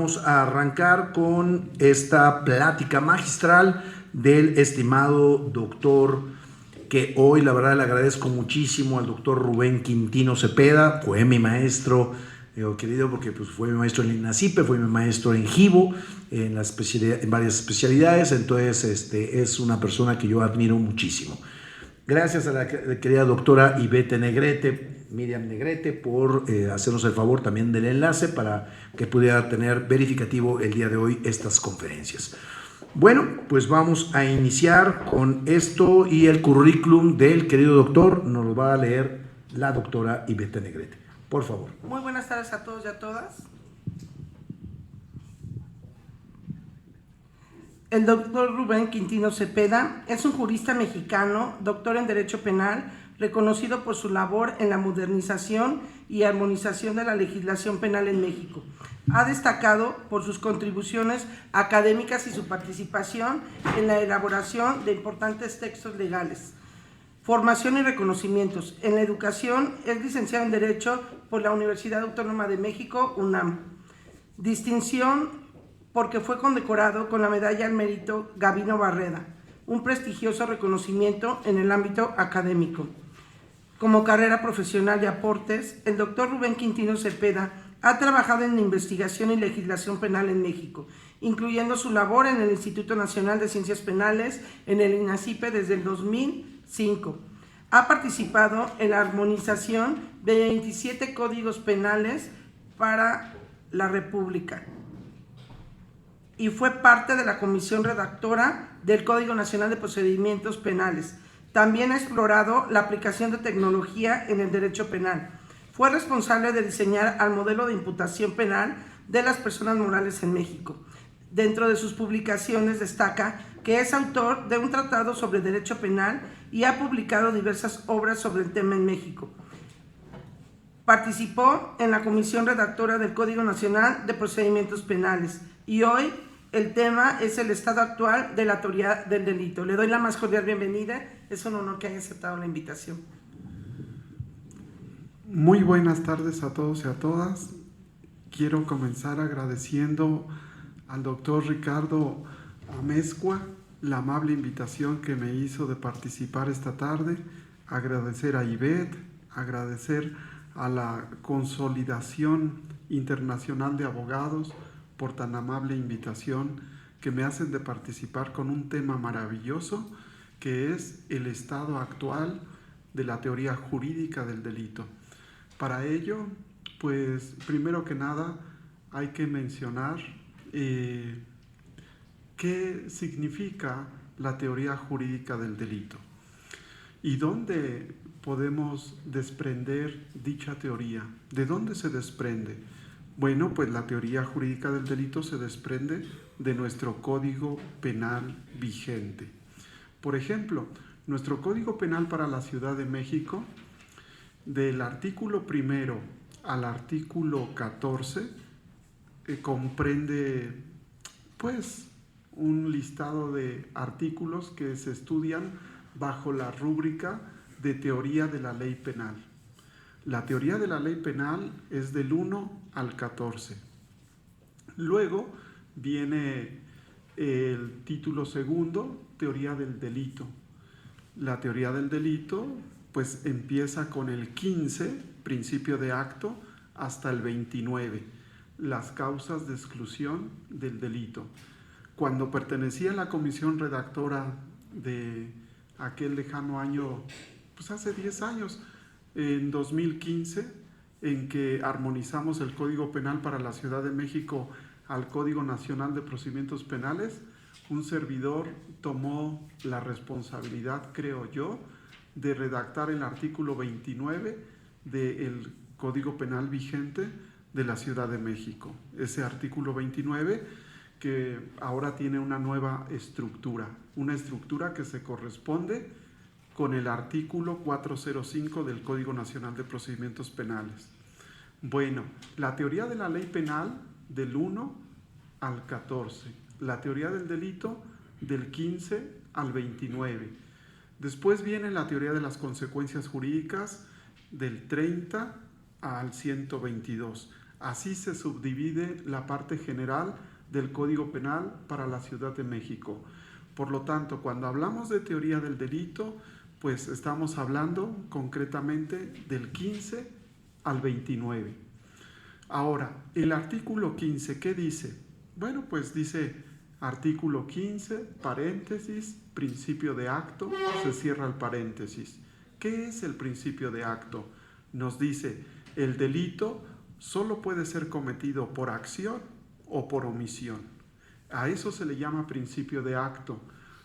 vamos a arrancar con esta plática magistral del estimado doctor, que hoy la verdad le agradezco muchísimo al doctor Rubén Quintino Cepeda. Fue mi maestro, querido, porque pues, fue mi maestro en INACIPE, fue mi maestro en JIVO, en varias especialidades. Entonces es una persona que yo admiro muchísimo. Gracias a la querida doctora Ivette Negrete, Miriam Negrete, por hacernos el favor también del enlace para que pudiera tener verificativo el día de hoy estas conferencias. Bueno, pues vamos a iniciar con esto, y el currículum del querido doctor nos lo va a leer la doctora Ivette Negrete. Por favor. Muy buenas tardes a todos y a todas. El doctor Rubén Quintino Cepeda es un jurista mexicano, doctor en Derecho Penal, reconocido por su labor en la modernización y armonización de la legislación penal en México. Ha destacado por sus contribuciones académicas y su participación en la elaboración de importantes textos legales. Formación y reconocimientos. En la educación es licenciado en Derecho por la Universidad Autónoma de México, UNAM. Distinción porque fue condecorado con la Medalla al Mérito Gabino Barreda, un prestigioso reconocimiento en el ámbito académico. Como carrera profesional de aportes, el doctor Rubén Quintino Cepeda ha trabajado en investigación y legislación penal en México, incluyendo su labor en el Instituto Nacional de Ciencias Penales, en el INACIPE desde el 2005. Ha participado en la armonización de 27 códigos penales para la República y fue parte de la comisión redactora del Código Nacional de Procedimientos Penales. También ha explorado la aplicación de tecnología en el derecho penal. Fue responsable de diseñar el modelo de imputación penal de las personas morales en México. Dentro de sus publicaciones destaca que es autor de un tratado sobre derecho penal y ha publicado diversas obras sobre el tema en México. Participó en la comisión redactora del Código Nacional de Procedimientos Penales y hoy el tema es el estado actual de la teoría del delito. Le doy la más cordial bienvenida. Es un honor que haya aceptado la invitación. Muy buenas tardes a todos y a todas. Quiero comenzar agradeciendo al doctor Ricardo Amezcua la amable invitación que me hizo de participar esta tarde. Agradecer a Ivette, agradecer a la Consolidación Internacional de Abogados por tan amable invitación que me hacen de participar con un tema maravilloso que es el estado actual de la teoría jurídica del delito. Para ello, pues primero que nada hay que mencionar qué significa la teoría jurídica del delito y dónde podemos desprender dicha teoría. ¿De dónde se desprende? Bueno, pues la teoría jurídica del delito se desprende de nuestro Código Penal vigente. Por ejemplo, nuestro Código Penal para la Ciudad de México, del artículo 1 al artículo 14, comprende pues un listado de artículos que se estudian bajo la rúbrica de teoría de la ley penal. La teoría de la ley penal es del 1 al 14. Luego viene el título segundo, teoría del delito. La teoría del delito pues empieza con el 15, principio de acto, hasta el 29, las causas de exclusión del delito. Cuando pertenecía a la comisión redactora de aquel lejano año, pues hace 10 años, en 2015, en que armonizamos el Código Penal para la Ciudad de México al Código Nacional de Procedimientos Penales, un servidor tomó la responsabilidad, creo yo, de redactar el artículo 29 del Código Penal vigente de la Ciudad de México. Ese artículo 29 que ahora tiene una nueva estructura, una estructura que se corresponde con el artículo 405 del Código Nacional de Procedimientos Penales. Bueno, la teoría de la ley penal del 1 al 14, la teoría del delito del 15 al 29. Después viene la teoría de las consecuencias jurídicas del 30 al 122. Así se subdivide la parte general del Código Penal para la Ciudad de México. Por lo tanto, cuando hablamos de teoría del delito, pues estamos hablando concretamente del 15 al 29. Ahora, el artículo 15, ¿qué dice? Bueno, pues dice artículo 15, paréntesis, principio de acto, se cierra el paréntesis. ¿Qué es el principio de acto? Nos dice, el delito solo puede ser cometido por acción o por omisión. A eso se le llama principio de acto,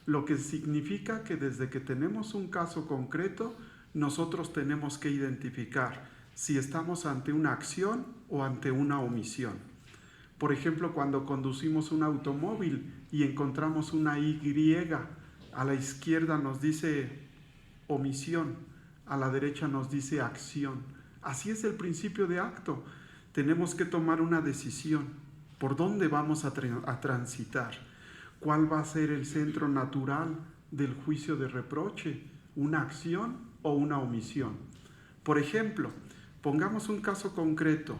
lo que significa que desde que tenemos un caso concreto, nosotros tenemos que identificar si estamos ante una acción o ante una omisión. Por ejemplo, cuando conducimos un automóvil y encontramos una Y, a la izquierda nos dice omisión, a la derecha nos dice acción. Así es el principio de acto. Tenemos que tomar una decisión. ¿Por dónde vamos a transitar? ¿Cuál va a ser el centro natural del juicio de reproche? ¿Una acción o una omisión? Por ejemplo, pongamos un caso concreto.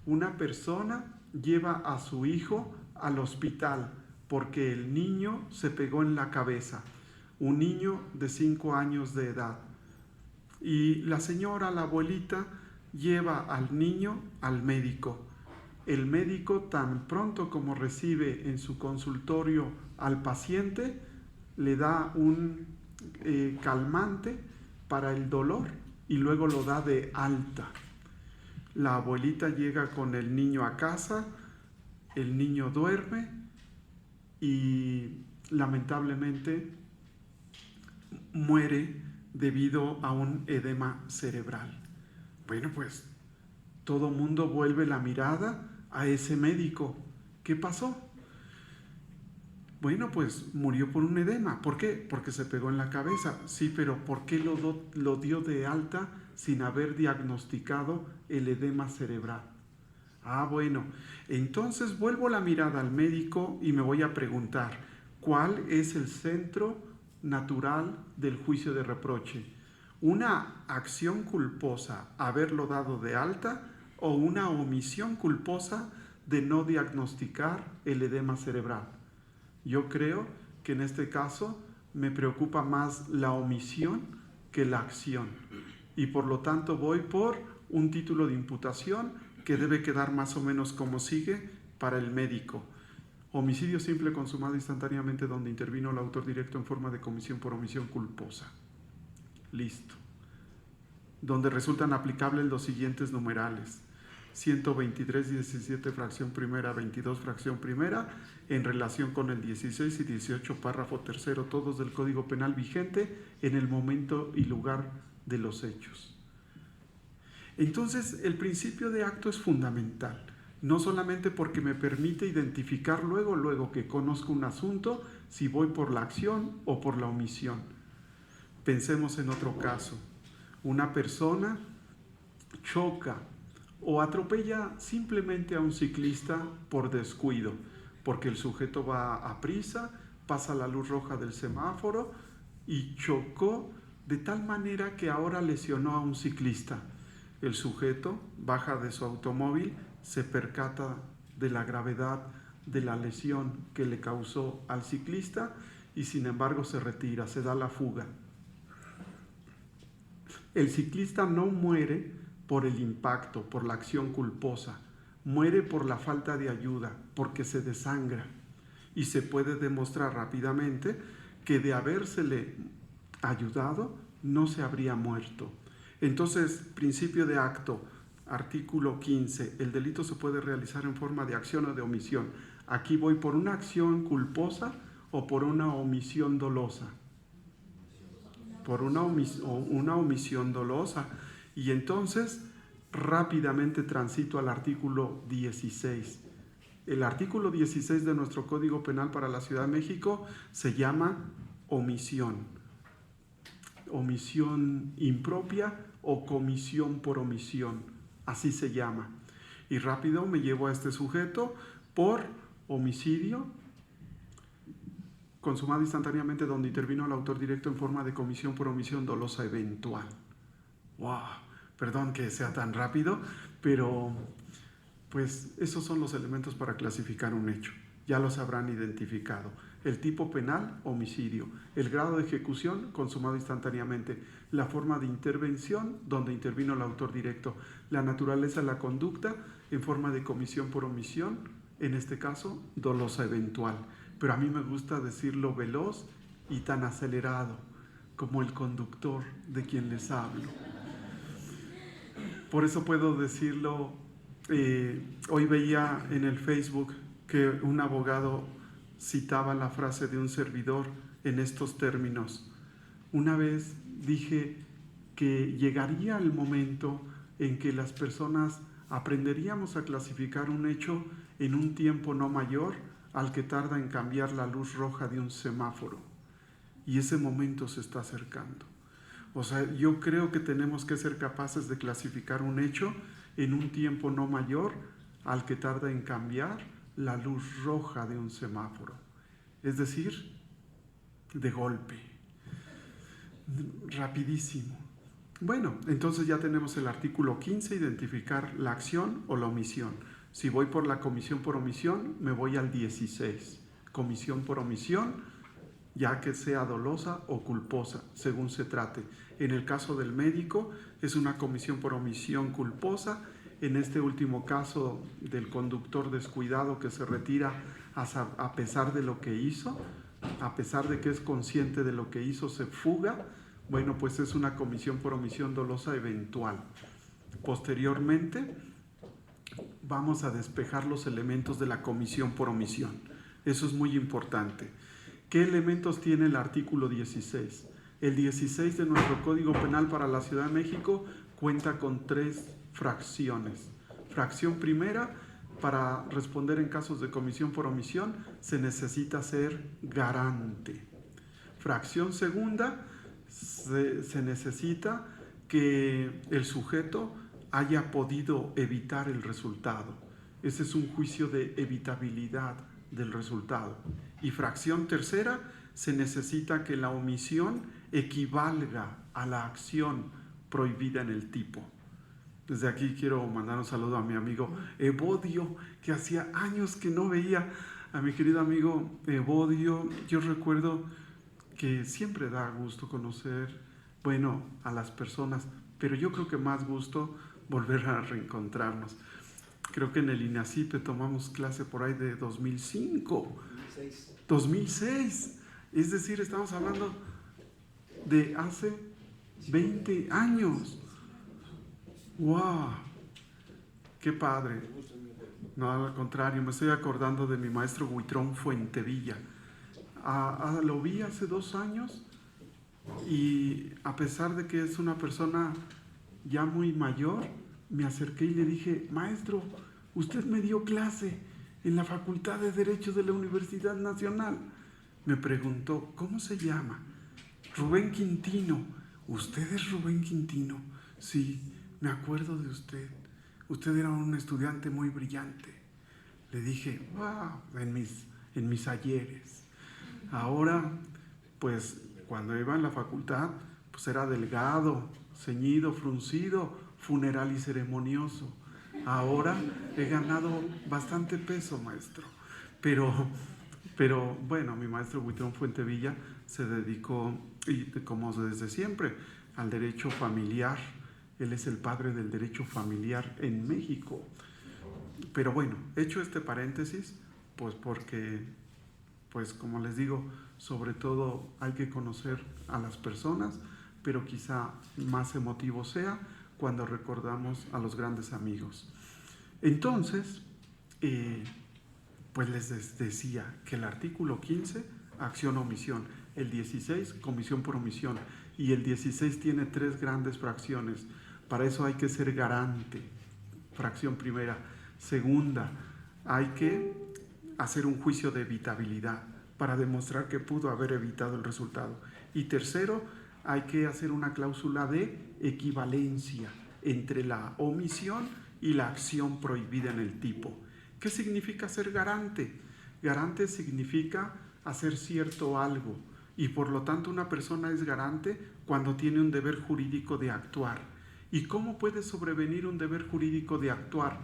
Una persona lleva a su hijo al hospital porque el niño se pegó en la cabeza. Un niño de 5 años de edad. Y la señora, la abuelita, lleva al niño al médico. El médico, tan pronto como recibe en su consultorio al paciente, le da un calmante para el dolor y luego lo da de alta. La abuelita llega con el niño a casa, el niño duerme y lamentablemente muere debido a un edema cerebral. Bueno, pues todo mundo vuelve la mirada a ese médico. ¿Qué pasó? Bueno, pues murió por un edema. ¿Por qué? Porque se pegó en la cabeza. Sí, pero ¿por qué lo dio de alta sin haber diagnosticado el edema cerebral? Ah, bueno, entonces vuelvo la mirada al médico y me voy a preguntar, ¿cuál es el centro natural del juicio de reproche? ¿Una acción culposa, haberlo dado de alta, o una omisión culposa de no diagnosticar el edema cerebral? Yo creo que en este caso me preocupa más la omisión que la acción, y por lo tanto voy por un título de imputación que debe quedar más o menos como sigue para el médico. Homicidio simple consumado instantáneamente donde intervino el autor directo en forma de comisión por omisión culposa. Listo. Donde resultan aplicables los siguientes numerales: 123, 17, fracción primera, 22, fracción primera, en relación con el 16 y 18, párrafo tercero, todos del Código Penal vigente en el momento y lugar de los hechos. Entonces, el principio de acto es fundamental, no solamente porque me permite identificar luego que conozco un asunto, si voy por la acción o por la omisión. Pensemos en otro caso. Una persona choca o atropella simplemente a un ciclista por descuido, porque el sujeto va a prisa, pasa la luz roja del semáforo y chocó de tal manera que ahora lesionó a un ciclista. El sujeto baja de su automóvil, se percata de la gravedad de la lesión que le causó al ciclista y sin embargo se retira, se da la fuga. El ciclista no muere por el impacto, por la acción culposa, muere por la falta de ayuda, porque se desangra, y se puede demostrar rápidamente que de habérsele ayudado no se habría muerto. Entonces, principio de acto, artículo 15, el delito se puede realizar en forma de acción o de omisión. Aquí voy por una acción culposa o por una omisión dolosa. Por una omisión dolosa. Y entonces rápidamente transito al artículo 16. El artículo 16 de nuestro Código Penal para la Ciudad de México se llama omisión. Omisión impropia o comisión por omisión, así se llama. Y rápido me llevo a este sujeto por homicidio consumado instantáneamente donde intervino el autor directo en forma de comisión por omisión dolosa eventual. ¡Wow! Perdón que sea tan rápido, pero Pues esos son los elementos para clasificar un hecho. Ya los habrán identificado. El tipo penal, homicidio. El grado de ejecución, consumado instantáneamente. La forma de intervención, donde intervino el autor directo. La naturaleza de la conducta, en forma de comisión por omisión, en este caso, dolosa eventual. Pero a mí me gusta decirlo veloz y tan acelerado como el conductor de quien les hablo. Por eso puedo decirlo. Hoy veía en el Facebook que un abogado citaba la frase de un servidor en estos términos. Una vez dije que llegaría el momento en que las personas aprenderíamos a clasificar un hecho en un tiempo no mayor al que tarda en cambiar la luz roja de un semáforo. Y ese momento se está acercando. O sea, yo creo que tenemos que ser capaces de clasificar un hecho en un tiempo no mayor al que tarda en cambiar la luz roja de un semáforo. Es decir, de golpe, rapidísimo. Bueno, entonces ya tenemos el artículo 15, identificar la acción o la omisión. Si voy por la comisión por omisión, me voy al 16. Comisión por omisión, ya que sea dolosa o culposa, según se trate. En el caso del médico, es una comisión por omisión culposa. En este último caso del conductor descuidado que se retira a pesar de lo que hizo, a pesar de que es consciente de lo que hizo, se fuga, bueno, pues es una comisión por omisión dolosa eventual. Posteriormente, vamos a despejar los elementos de la comisión por omisión. Eso es muy importante. ¿Qué elementos tiene el artículo 16? El 16 de nuestro Código Penal para la Ciudad de México cuenta con 3 fracciones. Fracción primera, para responder en casos de comisión por omisión, se necesita ser garante. Fracción segunda, se necesita que el sujeto haya podido evitar el resultado. Ese es un juicio de evitabilidad del resultado. Y fracción tercera, se necesita que la omisión equivalga a la acción prohibida en el tipo. Desde aquí quiero mandar un saludo a mi amigo Evodio, que hacía años que no veía a mi querido amigo Evodio. Yo recuerdo que siempre da gusto conocer, bueno, a las personas, pero yo creo que más gusto volver a reencontrarnos. Creo que en el INACIPE tomamos clase por ahí de 2005. 2006. Es decir, estamos hablando de hace 20 años. ¡Wow! ¡Qué padre! No, al contrario, me estoy acordando de mi maestro Huitrón Fuentevilla. Lo vi hace 2 años y a pesar de que es una persona ya muy mayor, me acerqué y le dije: maestro, usted me dio clase en la Facultad de Derecho de la Universidad Nacional. Me preguntó: ¿cómo se llama? Rubén Quintino. ¿Usted es Rubén Quintino? Sí, me acuerdo de usted. Usted era un estudiante muy brillante. Le dije: wow, en mis ayeres. Ahora, pues, cuando iba en la facultad, pues era delgado, ceñido, fruncido, funeral y ceremonioso. Ahora he ganado bastante peso, maestro. Pero bueno, mi maestro Huitrón Fuentevilla se dedicó, y como desde siempre, al derecho familiar. Él es el padre del derecho familiar en México. Pero bueno, hecho este paréntesis, pues porque, pues como les digo, sobre todo hay que conocer a las personas, pero quizá más emotivo sea cuando recordamos a los grandes amigos. Entonces, pues les decía que el artículo 15, acción o omisión, el 16, comisión por omisión, y el 16 tiene 3 grandes fracciones. Para eso hay que ser garante, fracción primera. Segunda, hay que hacer un juicio de evitabilidad para demostrar que pudo haber evitado el resultado. Y tercero, hay que hacer una cláusula de equivalencia entre la omisión y la acción prohibida en el tipo. ¿Qué significa ser garante? Garante significa hacer cierto algo, y por lo tanto una persona es garante cuando tiene un deber jurídico de actuar. ¿Y cómo puede sobrevenir un deber jurídico de actuar?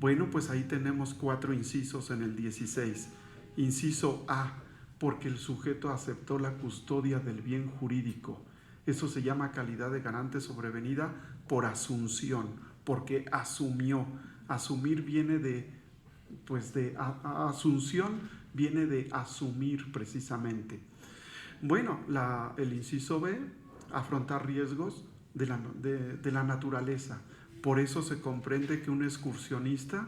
Bueno, pues ahí tenemos 4 incisos en el 16. Inciso A, porque el sujeto aceptó la custodia del bien jurídico. Eso se llama calidad de garante sobrevenida por asunción, porque asumió. Asumir viene asunción viene de asumir precisamente. Bueno, el inciso B, afrontar riesgos de la naturaleza. Por eso se comprende que un excursionista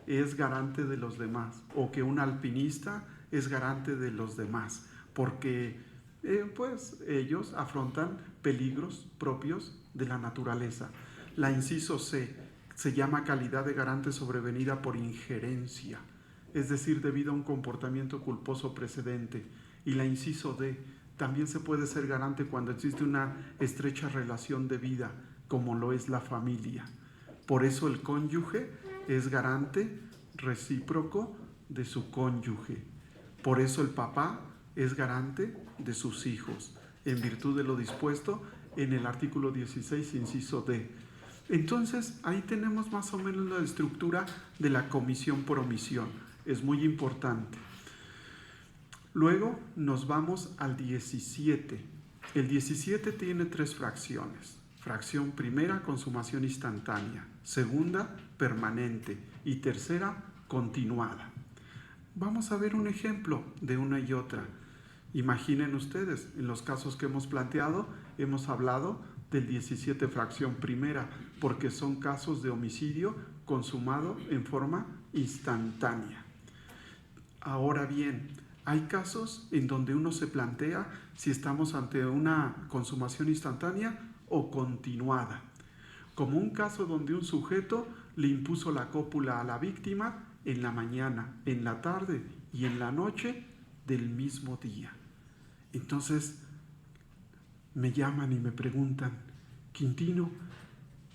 es garante de los demás, o que un alpinista es garante de los demás, porque ellos afrontan peligros propios de la naturaleza. La inciso C se llama calidad de garante sobrevenida por injerencia, es decir, debido a un comportamiento culposo precedente. Y la inciso D, también se puede ser garante cuando existe una estrecha relación de vida, como lo es la familia. Por eso el cónyuge es garante recíproco de su cónyuge. Por eso el papá es garante de sus hijos, en virtud de lo dispuesto en el artículo 16, inciso D. Entonces, ahí tenemos más o menos la estructura de la comisión por omisión. Es muy importante. Luego nos vamos al 17. El 17 tiene 3 fracciones. Fracción primera, consumación instantánea. Segunda, permanente. Y tercera, continuada. Vamos a ver un ejemplo de una y otra. Imaginen ustedes, en los casos que hemos planteado, hemos hablado del 17 fracción primera, porque son casos de homicidio consumado en forma instantánea. Ahora bien, hay casos en donde uno se plantea si estamos ante una consumación instantánea o continuada, como un caso donde un sujeto le impuso la cópula a la víctima en la mañana, en la tarde y en la noche del mismo día. Entonces me llaman y me preguntan: Quintino,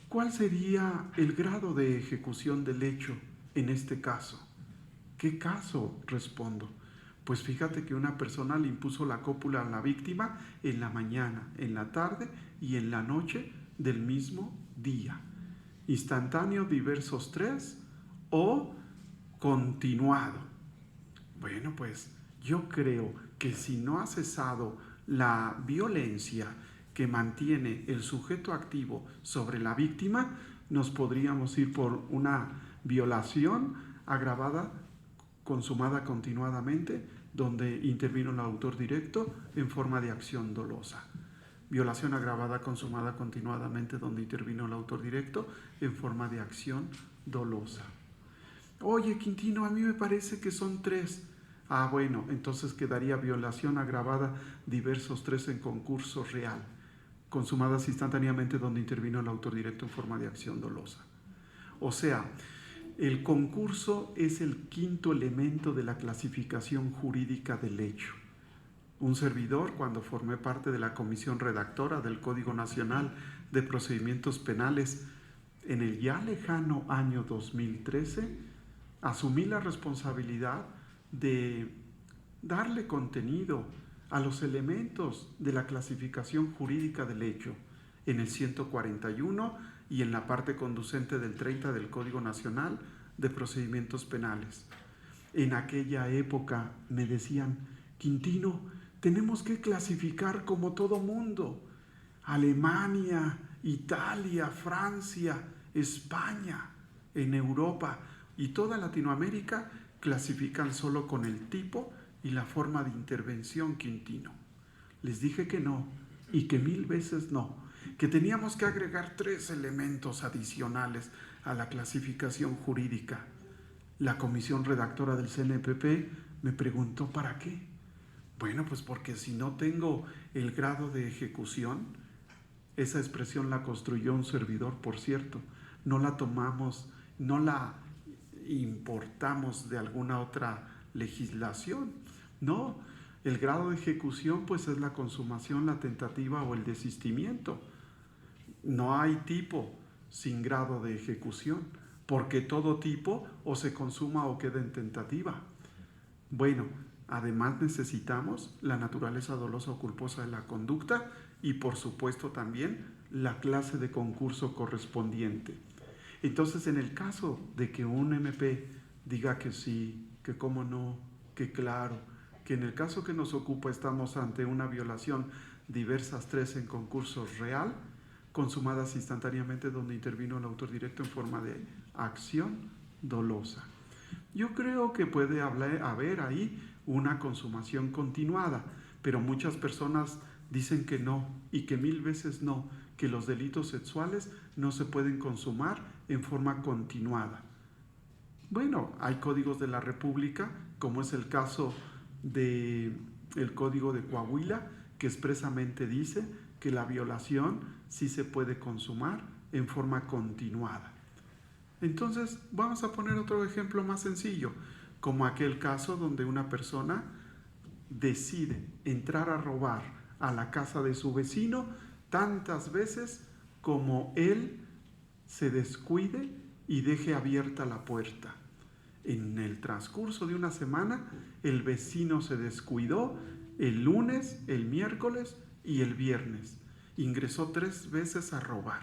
¿cuál sería el grado de ejecución del hecho en este caso? ¿Qué caso? Respondo. Pues fíjate que una persona le impuso la cópula a la víctima en la mañana, en la tarde y en la noche del mismo día. Instantáneo, diversos 3 o continuado. Bueno, pues yo creo que si no ha cesado la violencia que mantiene el sujeto activo sobre la víctima, nos podríamos ir por una violación agravada consumada continuadamente, donde intervino el autor directo en forma de acción dolosa. Violación agravada consumada continuadamente, donde intervino el autor directo en forma de acción dolosa. Oye, Quintino, a mí me parece que son 3. Ah, bueno, entonces quedaría violación agravada diversos 3 en concurso real, consumadas instantáneamente, donde intervino el autor directo en forma de acción dolosa. O sea, el concurso es el 5º elemento de la clasificación jurídica del hecho. Un servidor, cuando formé parte de la comisión redactora del Código Nacional de Procedimientos Penales en el ya lejano año 2013, asumí la responsabilidad de darle contenido a los elementos de la clasificación jurídica del hecho en el 141 y en la parte conducente del 30 del Código Nacional de Procedimientos Penales. En aquella época me decían: Quintino, tenemos que clasificar como todo mundo. Alemania, Italia, Francia, España, en Europa y toda Latinoamérica clasifican solo con el tipo y la forma de intervención, Quintino. Les dije que no, y que 1000 veces no, que teníamos que agregar 3 elementos adicionales a la clasificación jurídica. La comisión redactora del CNPP me preguntó: ¿para qué? Bueno, pues porque si no tengo el grado de ejecución, esa expresión la construyó un servidor, por cierto, no la tomamos, no la importamos de alguna otra legislación, no. El grado de ejecución pues es la consumación, la tentativa o el desistimiento. No hay tipo sin grado de ejecución, porque todo tipo o se consuma o queda en tentativa. Bueno, además necesitamos la naturaleza dolosa o culposa de la conducta y por supuesto también la clase de concurso correspondiente. Entonces, en el caso de que un MP diga que sí, que cómo no, que claro, que en el caso que nos ocupa estamos ante una violación diversas 3 en concurso real, consumadas instantáneamente donde intervino el autor directo en forma de acción dolosa. Yo creo que puede haber ahí una consumación continuada, pero muchas personas dicen que no, y que 1000 veces no, que los delitos sexuales no se pueden consumar en forma continuada. Bueno, hay códigos de la República, como es el caso del Código de Coahuila, que expresamente dice que la violación sí se puede consumar en forma continuada. Entonces, vamos a poner otro ejemplo más sencillo, como aquel caso donde una persona decide entrar a robar a la casa de su vecino tantas veces como él se descuide y deje abierta la puerta. En el transcurso de una semana, el vecino se descuidó el lunes, el miércoles y el viernes. Ingresó 3 veces a robar.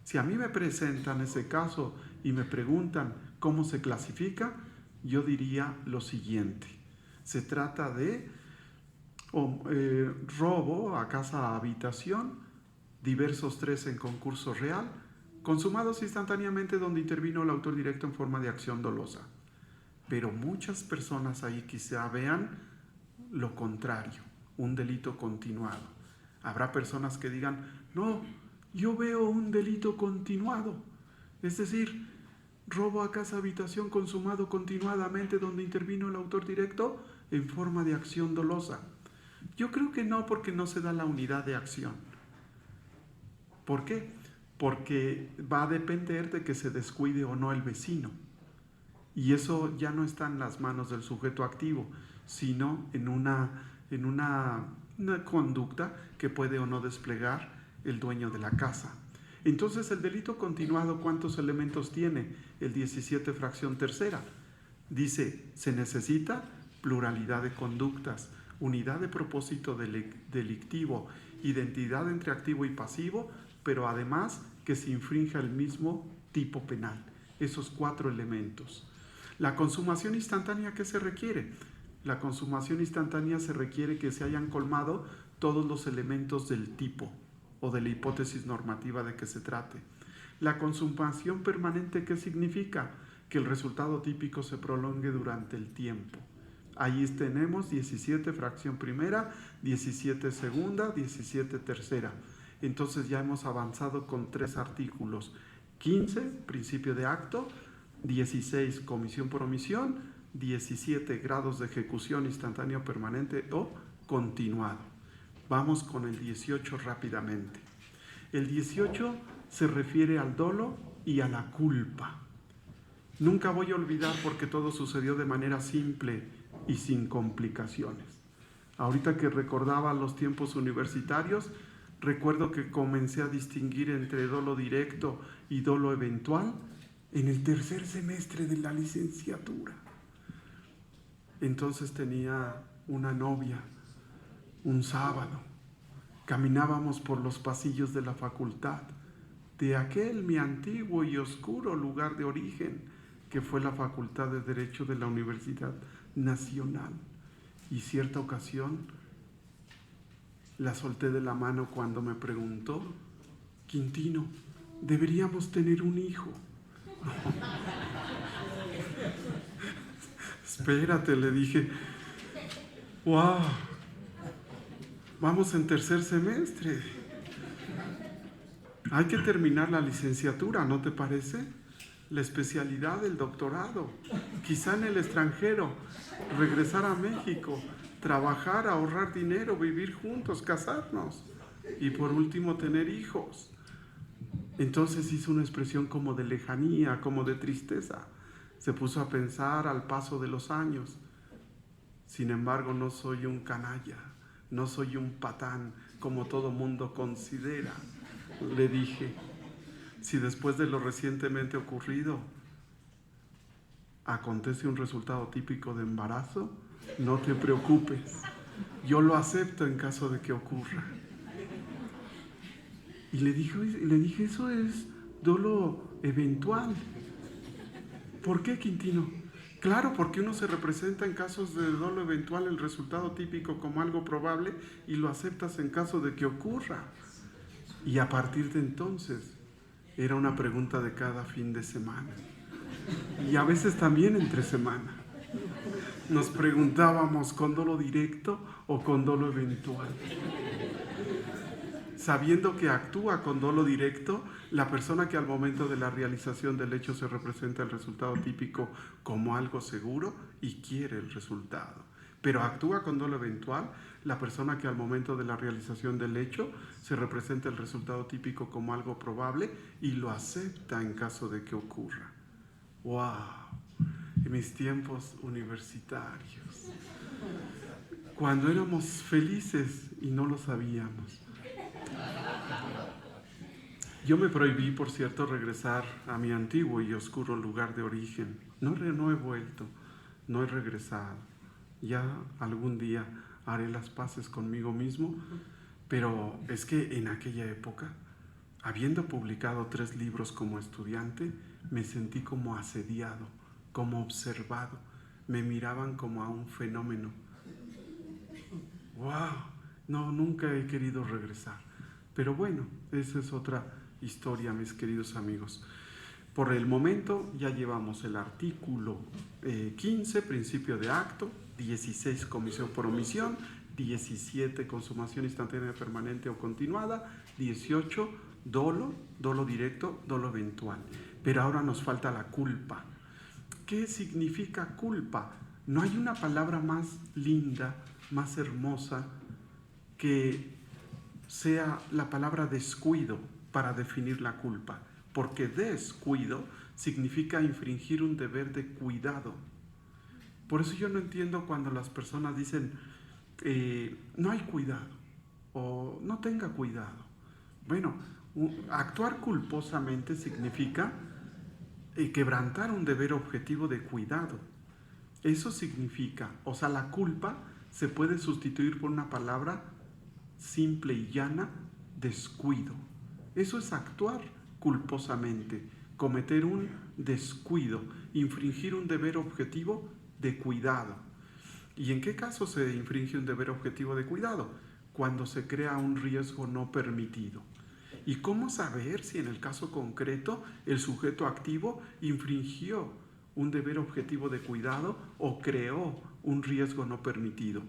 Si a mí me presentan ese caso y me preguntan cómo se clasifica, yo diría lo siguiente. Se trata de robo a casa habitación, diversos 3 en concurso real, consumados instantáneamente donde intervino el autor directo en forma de acción dolosa. Pero muchas personas ahí quizá vean lo contrario, un delito continuado. Habrá personas que digan, no, yo veo un delito continuado, es decir, robo a casa habitación consumado continuadamente donde intervino el autor directo en forma de acción dolosa. Yo creo que no, porque no se da la unidad de acción. ¿Por qué? Porque va a depender de que se descuide o no el vecino. Y eso ya no está en las manos del sujeto activo, sino en una conducta que puede o no desplegar el dueño de la casa. Entonces, el delito continuado, ¿cuántos elementos tiene? El 17 fracción tercera. Dice, se necesita pluralidad de conductas, unidad de propósito delictivo, identidad entre activo y pasivo, pero además que se infrinja el mismo tipo penal. Esos 4 elementos. La consumación instantánea, ¿qué se requiere? La consumación instantánea se requiere que se hayan colmado todos los elementos del tipo o de la hipótesis normativa de que se trate. La consumación permanente, ¿qué significa? Que el resultado típico se prolongue durante el tiempo. Ahí tenemos 17 fracción primera, 17 segunda, 17 tercera. Entonces ya hemos avanzado con 3 artículos. 15, principio de acto. 16, comisión por omisión. 17, grados de ejecución instantáneo, permanente o continuado. Vamos con el 18 rápidamente. El 18 se refiere al dolo y a la culpa. Nunca voy a olvidar, porque todo sucedió de manera simple y sin complicaciones. Ahorita que recordaba los tiempos universitarios, recuerdo que comencé a distinguir entre dolo directo y dolo eventual en el 3er semestre de la licenciatura. Entonces tenía una novia, un sábado, caminábamos por los pasillos de la facultad, de aquel mi antiguo y oscuro lugar de origen, que fue la Facultad de Derecho de la Universidad Nacional. Y cierta ocasión la solté de la mano cuando me preguntó, Quintino, deberíamos tener un hijo. Espérate, le dije, wow, vamos en 3er semestre. Hay que terminar la licenciatura, ¿no te parece? La especialidad del doctorado, quizá en el extranjero, regresar a México, trabajar, ahorrar dinero, vivir juntos, casarnos y por último tener hijos. Entonces hizo una expresión como de lejanía, como de tristeza. Se puso a pensar al paso de los años. Sin embargo, no soy un canalla, no soy un patán como todo mundo considera. Le dije, si después de lo recientemente ocurrido acontece un resultado típico de embarazo, no te preocupes, yo lo acepto en caso de que ocurra. Y le dije, eso es dolo eventual. ¿Por qué, Quintino? Claro, porque uno se representa en casos de dolo eventual el resultado típico como algo probable y lo aceptas en caso de que ocurra. Y a partir de entonces era una pregunta de cada fin de semana. Y a veces también entre semana. Nos preguntábamos con dolo directo o con dolo eventual. Sabiendo que actúa con dolo directo, la persona que al momento de la realización del hecho se representa el resultado típico como algo seguro y quiere el resultado. Pero actúa con dolo eventual, la persona que al momento de la realización del hecho se representa el resultado típico como algo probable y lo acepta en caso de que ocurra. ¡Wow! En mis tiempos universitarios, cuando éramos felices y no lo sabíamos. Yo me prohibí, por cierto, regresar a mi antiguo y oscuro lugar de origen. No he vuelto, no he regresado. Ya algún día haré las paces conmigo mismo, pero es que en aquella época, habiendo publicado 3 libros como estudiante, me sentí como asediado, como observado. Me miraban como a un fenómeno. ¡Wow! No, nunca he querido regresar. Pero bueno, esa es otra historia, mis queridos amigos. Por el momento ya llevamos el artículo 15, principio de acto, 16, comisión por omisión, 17, consumación instantánea, permanente o continuada, 18, dolo directo, dolo eventual. Pero ahora nos falta la culpa. ¿Qué significa culpa? No hay una palabra más linda, más hermosa, que sea la palabra descuido para definir la culpa, porque descuido significa infringir un deber de cuidado. Por eso yo no entiendo cuando las personas dicen no hay cuidado o no tenga cuidado. Bueno, actuar culposamente significa quebrantar un deber objetivo de cuidado. Eso significa, o sea, la culpa se puede sustituir por una palabra simple y llana, descuido. Eso es actuar culposamente, cometer un descuido, infringir un deber objetivo de cuidado. ¿Y en qué caso se infringe un deber objetivo de cuidado? Cuando se crea un riesgo no permitido. ¿Y cómo saber si en el caso concreto el sujeto activo infringió un deber objetivo de cuidado o creó un riesgo no permitido?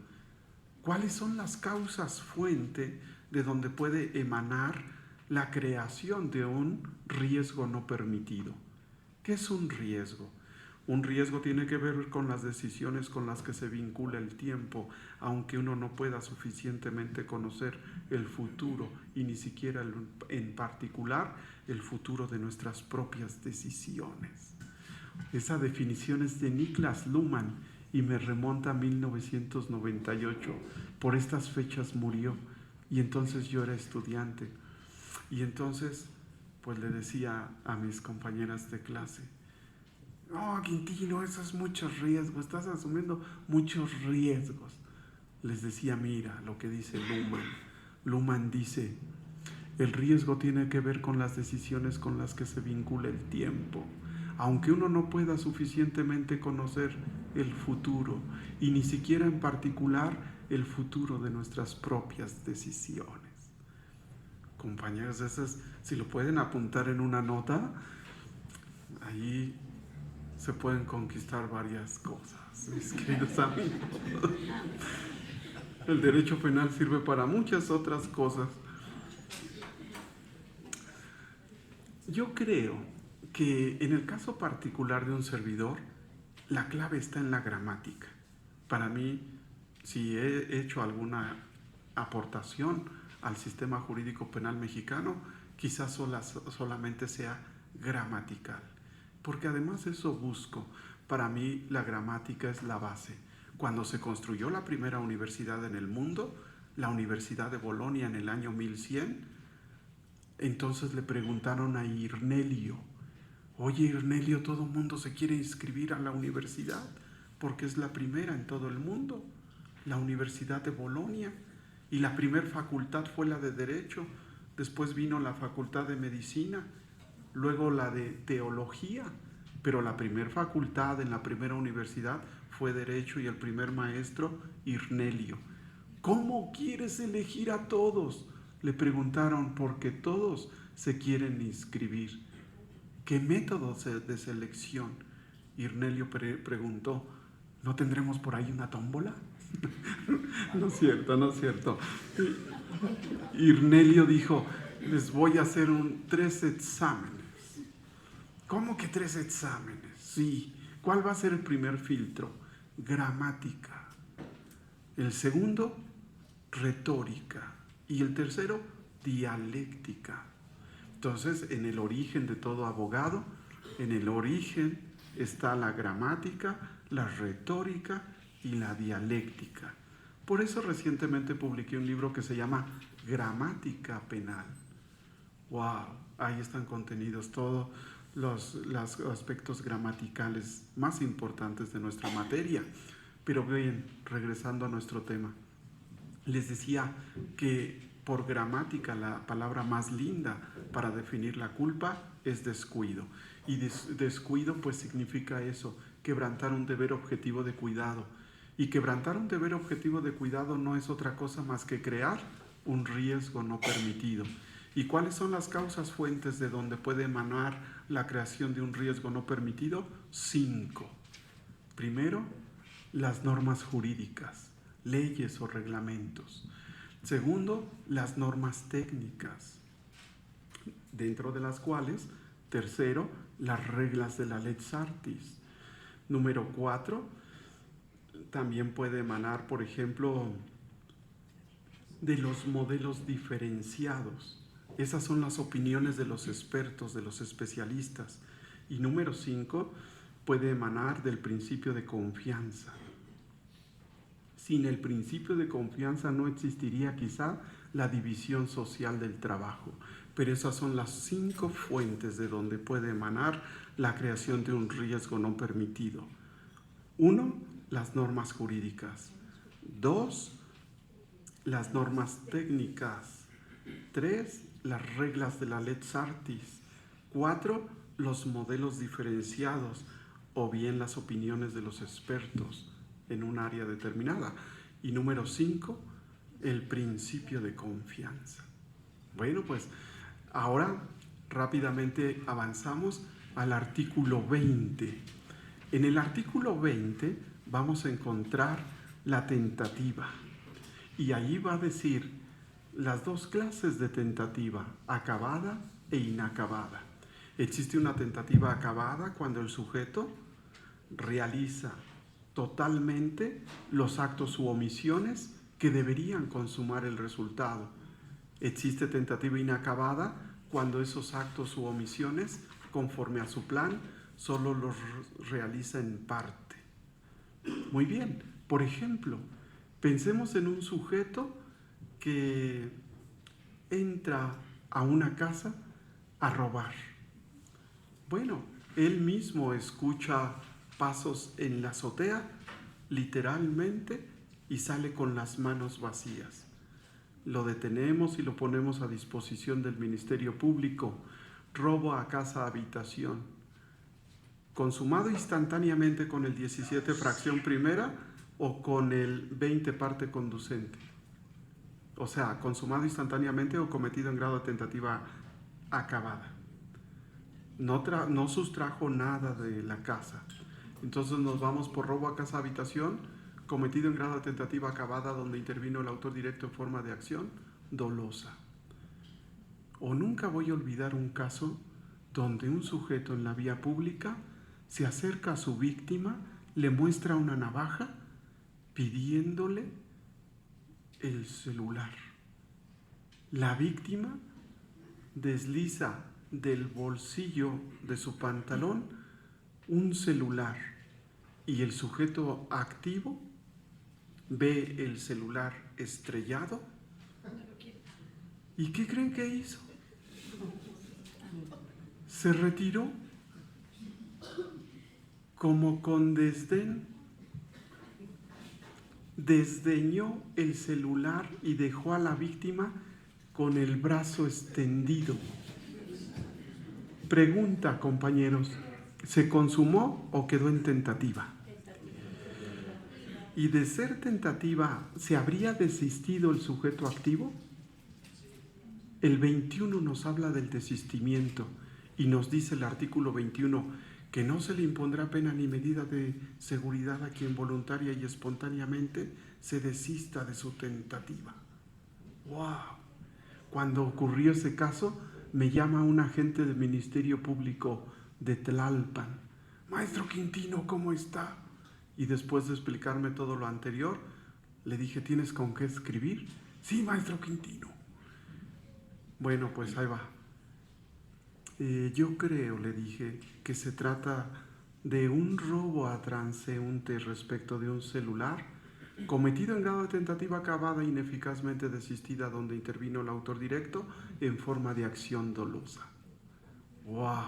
¿Cuáles son las causas fuente de donde puede emanar la creación de un riesgo no permitido? ¿Qué es un riesgo? Un riesgo tiene que ver con las decisiones con las que se vincula el tiempo, aunque uno no pueda suficientemente conocer el futuro y ni siquiera en particular el futuro de nuestras propias decisiones. Esa definición es de Niklas Luhmann y me remonta a 1998. Por estas fechas murió y entonces yo era estudiante. Y entonces pues le decía a mis compañeras de clase: "Oh, Quintino, eso es mucho riesgo, estás asumiendo muchos riesgos". Les decía: mira lo que dice Luhmann. Luhmann dice: el riesgo tiene que ver con las decisiones con las que se vincula el tiempo, aunque uno no pueda suficientemente conocer el futuro y ni siquiera en particular el futuro de nuestras propias decisiones. Compañeros, esas, si lo pueden apuntar en una nota, ahí se pueden conquistar varias cosas, mis queridos amigos. El derecho penal sirve para muchas otras cosas. Yo creo que en el caso particular de un servidor, la clave está en la gramática. Para mí, si he hecho alguna aportación al sistema jurídico penal mexicano, quizás solamente sea gramatical. Porque además eso busco. Para mí la gramática es la base. Cuando se construyó la primera universidad en el mundo, la Universidad de Bolonia en el año 1100, entonces le preguntaron a Irnelio: oye, Irnelio, todo el mundo se quiere inscribir a la universidad porque es la primera en todo el mundo, la Universidad de Bolonia, y la primera facultad fue la de Derecho, después vino la Facultad de Medicina, luego la de teología, pero la primera facultad en la primera universidad fue Derecho y el primer maestro, Irnelio. ¿Cómo quieres elegir a todos? Le preguntaron, porque todos se quieren inscribir. ¿Qué método de selección? Irnelio preguntó, ¿no tendremos por ahí una tómbola? No es cierto, no es cierto. Irnelio dijo, les voy a hacer 3 exámenes. ¿Cómo que 3 exámenes? Sí. ¿Cuál va a ser el primer filtro? Gramática. El segundo, retórica. Y el tercero, dialéctica. Entonces, en el origen de todo abogado, en el origen está la gramática, la retórica y la dialéctica. Por eso recientemente publiqué un libro que se llama Gramática Penal. ¡Wow! Ahí están contenidos todos los aspectos gramaticales más importantes de nuestra materia. Pero bien, regresando a nuestro tema, les decía que por gramática la palabra más linda para definir la culpa es descuido. Y descuido pues significa eso, quebrantar un deber objetivo de cuidado. Y quebrantar un deber objetivo de cuidado no es otra cosa más que crear un riesgo no permitido. ¿Y cuáles son las causas fuentes de donde puede emanar la creación de un riesgo no permitido? 5. Primero, las normas jurídicas, leyes o reglamentos. Segundo, las normas técnicas, dentro de las cuales, tercero, las reglas de la lex artis. Número 4, también puede emanar, por ejemplo, de los modelos diferenciados. Esas son las opiniones de los expertos, de los especialistas. Y número 5, puede emanar del principio de confianza. Sin el principio de confianza no existiría quizá la división social del trabajo. Pero esas son las 5 fuentes de donde puede emanar la creación de un riesgo no permitido. 1, las normas jurídicas. 2, las normas técnicas. 3, las reglas de la lex artis. 4, los modelos diferenciados o bien las opiniones de los expertos en un área determinada. Y número 5, el principio de confianza. Bueno, pues ahora rápidamente avanzamos al artículo 20. En el artículo 20 vamos a encontrar la tentativa. Y ahí va a decir las 2 clases de tentativa, acabada e inacabada. Existe una tentativa acabada cuando el sujeto realiza totalmente los actos u omisiones que deberían consumar el resultado. Existe tentativa inacabada cuando esos actos u omisiones, conforme a su plan, solo los realiza en parte. Muy bien, por ejemplo, pensemos en un sujeto que entra a una casa a robar. Bueno, él mismo escucha pasos en la azotea, literalmente, y sale con las manos vacías. Lo detenemos y lo ponemos a disposición del Ministerio Público. Robo a casa habitación. Consumado instantáneamente con el 17 fracción primera o con el 20 parte conducente. O sea, consumado instantáneamente o cometido en grado de tentativa acabada. No sustrajo nada de la casa. Entonces nos vamos por robo a casa habitación, cometido en grado de tentativa acabada, donde intervino el autor directo en forma de acción dolosa. O nunca voy a olvidar un caso donde un sujeto en la vía pública se acerca a su víctima, le muestra una navaja pidiéndole el celular. La víctima desliza del bolsillo de su pantalón un celular y el sujeto activo ve el celular estrellado. ¿Y qué creen que hizo? Se retiró como con desdén, desdeñó el celular y dejó a la víctima con el brazo extendido. Pregunta, compañeros, ¿se consumó o quedó en tentativa? Y de ser tentativa, ¿se habría desistido el sujeto activo? El 21 nos habla del desistimiento y nos dice el artículo 21 que no se le impondrá pena ni medida de seguridad a quien voluntaria y espontáneamente se desista de su tentativa. ¡Wow! Cuando ocurrió ese caso, me llama un agente del Ministerio Público de Tlalpan. Maestro Quintino, ¿cómo está? Y después de explicarme todo lo anterior, le dije, ¿tienes con qué escribir? Sí, maestro Quintino. Bueno, pues ahí va. Yo creo, le dije, que se trata de un robo a transeúnte respecto de un celular cometido en grado de tentativa acabada ineficazmente desistida donde intervino el autor directo en forma de acción dolosa. ¡Wow!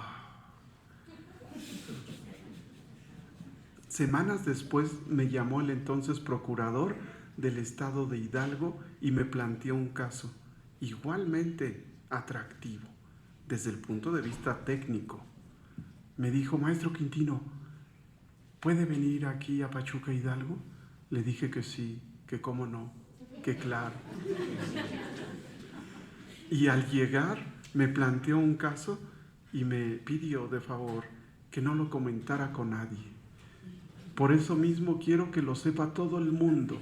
Semanas después me llamó el entonces procurador del estado de Hidalgo y me planteó un caso igualmente atractivo desde el punto de vista técnico. Me dijo, maestro Quintino, ¿puede venir aquí a Pachuca, Hidalgo? Le dije que sí, que cómo no, que claro. Y al llegar me planteó un caso y me pidió de favor que no lo comentara con nadie. Por eso mismo quiero que lo sepa todo el mundo.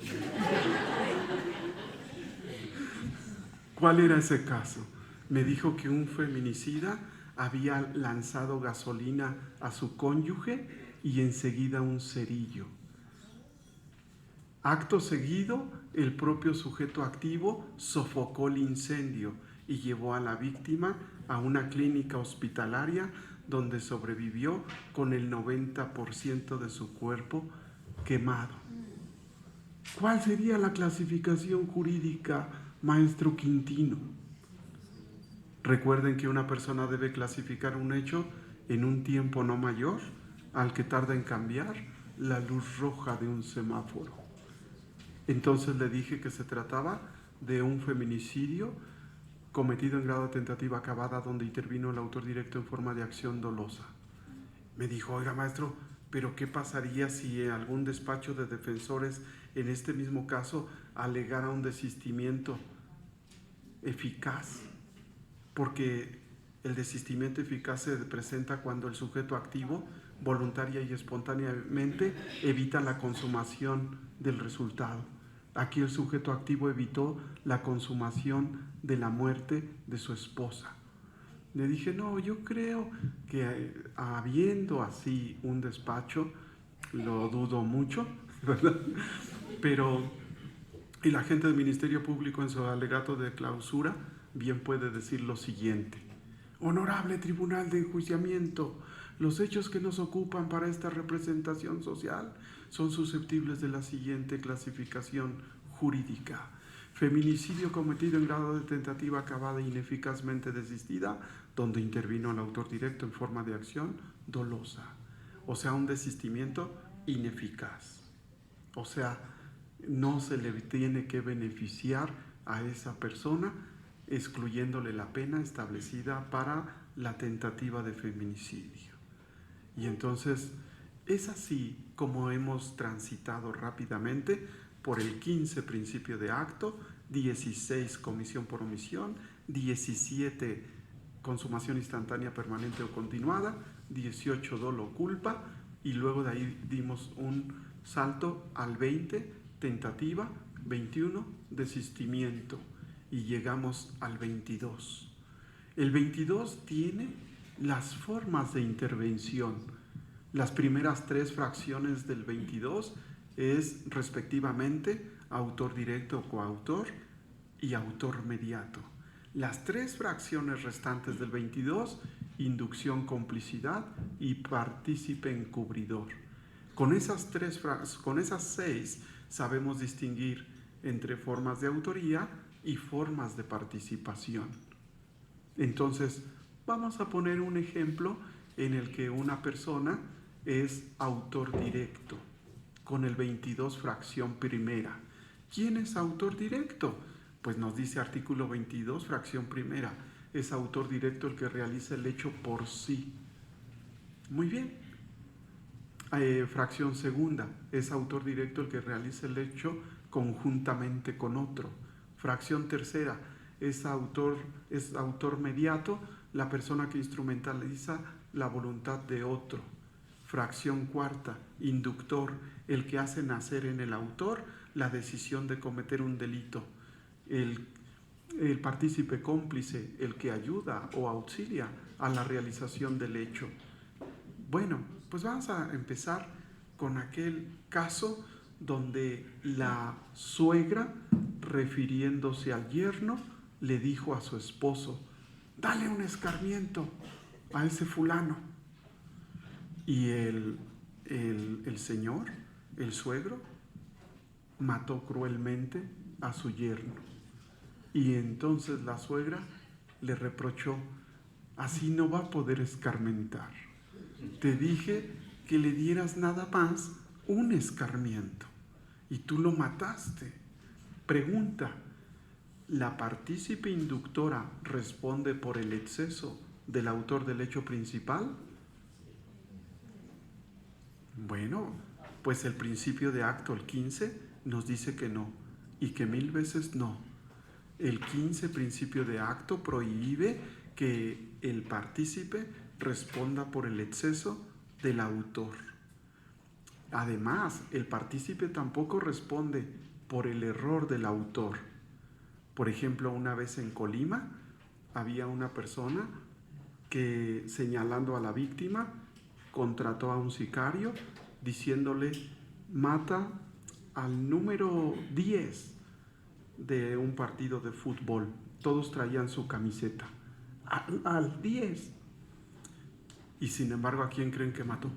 ¿Cuál era ese caso? Me dijo que un feminicida había lanzado gasolina a su cónyuge y enseguida un cerillo. Acto seguido, el propio sujeto activo sofocó el incendio y llevó a la víctima a una clínica hospitalaria donde sobrevivió con el 90% de su cuerpo quemado. ¿Cuál sería la clasificación jurídica, maestro Quintino? Recuerden que una persona debe clasificar un hecho en un tiempo no mayor al que tarda en cambiar la luz roja de un semáforo. Entonces le dije que se trataba de un feminicidio cometido en grado de tentativa acabada donde intervino el autor directo en forma de acción dolosa. Me dijo, oiga maestro, pero ¿qué pasaría si algún despacho de defensores en este mismo caso alegara un desistimiento eficaz? Porque el desistimiento eficaz se presenta cuando el sujeto activo, voluntaria y espontáneamente, evita la consumación del resultado. Aquí el sujeto activo evitó la consumación de la muerte de su esposa. Le dije, no, yo creo que habiendo así un despacho, lo dudo mucho, ¿verdad? Pero el agente del Ministerio Público en su alegato de clausura bien puede decir lo siguiente. Honorable Tribunal de Enjuiciamiento, los hechos que nos ocupan para esta representación social son susceptibles de la siguiente clasificación jurídica. Feminicidio cometido en grado de tentativa acabada ineficazmente desistida, donde intervino el autor directo en forma de acción dolosa. O sea, un desistimiento ineficaz. O sea, no se le tiene que beneficiar a esa persona excluyéndole la pena establecida para la tentativa de feminicidio. Y entonces es así como hemos transitado rápidamente por el 15 principio de acto, 16 comisión por omisión, 17 consumación instantánea permanente o continuada, 18 dolo o culpa, y luego de ahí dimos un salto al 20 tentativa, 21 desistimiento y llegamos al 22. El 22 tiene las formas de intervención. Las primeras 3 fracciones del 22 es respectivamente autor directo o coautor y autor mediato. Las 3 fracciones restantes del 22, inducción, complicidad y partícipe encubridor. Con esas 6 sabemos distinguir entre formas de autoría y formas de participación. Entonces, vamos a poner un ejemplo en el que una persona es autor directo, con el 22 fracción primera. ¿Quién es autor directo? Pues nos dice artículo 22 fracción primera, es autor directo el que realiza el hecho por sí. Muy bien. Fracción segunda, es autor directo el que realiza el hecho conjuntamente con otro. Fracción tercera, es autor mediato, la persona que instrumentaliza la voluntad de otro. Fracción cuarta, inductor, el que hace nacer en el autor la decisión de cometer un delito. El partícipe cómplice, el que ayuda o auxilia a la realización del hecho. Bueno, pues vamos a empezar con aquel caso donde la suegra, refiriéndose al yerno, le dijo a su esposo: dale un escarmiento a ese fulano. Y el señor, el suegro, mató cruelmente a su yerno. Y entonces la suegra le reprochó: así no va a poder escarmentar. Te dije que le dieras nada más un escarmiento y tú lo mataste. Pregunta: ¿la partícipe inductora responde por el exceso del autor del hecho principal? Bueno, pues el principio de acto, el 15, nos dice que no, y que 1000 veces no. El 15 principio de acto prohíbe que el partícipe responda por el exceso del autor. Además, el partícipe tampoco responde por el error del autor. Por ejemplo, una vez en Colima había una persona que, señalando a la víctima, contrató a un sicario diciéndole: mata al número 10 de un partido de fútbol. Todos traían su camiseta. Al 10. Y sin embargo, ¿a quién creen que mató?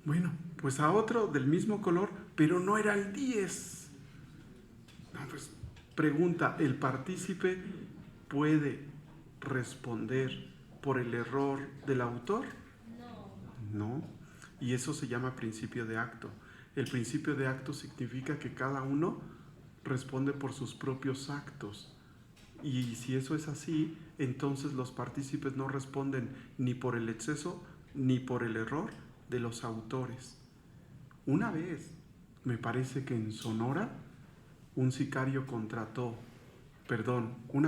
Bueno, pues a otro del mismo color, pero no era el 10. No, pues pregunta: ¿el partícipe puede responder por el error del autor? No. Y eso se llama principio de acto. El principio de acto significa que cada uno responde por sus propios actos. Y si eso es así, entonces los partícipes no responden ni por el exceso ni por el error de los autores. Una vez, me parece que en Sonora, una